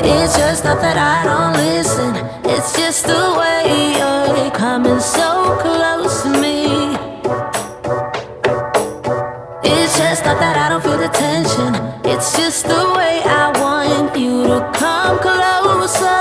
It's just not that I don't listen, it's just the way you're coming so close to me. It's just not that I don't feel the tension, it's just the way I want you to come closer.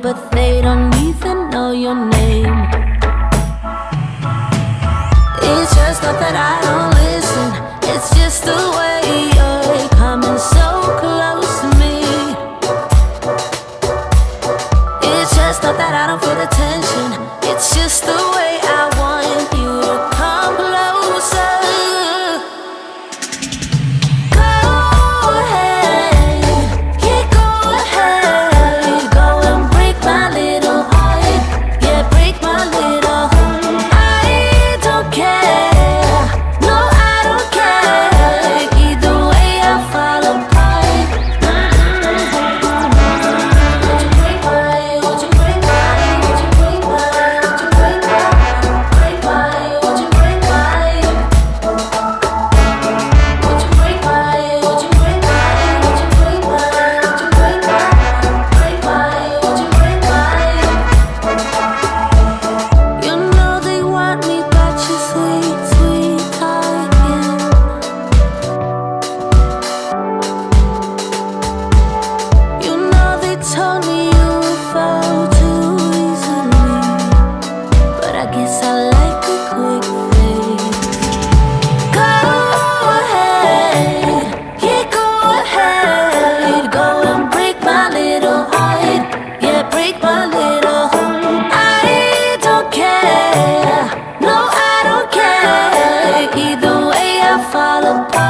But they don't even know your name. It's just not that I don't listen, it's just the way you're coming so close to me. It's just not that I don't feel the tension, it's just the way I want you to come closer. Fall apart.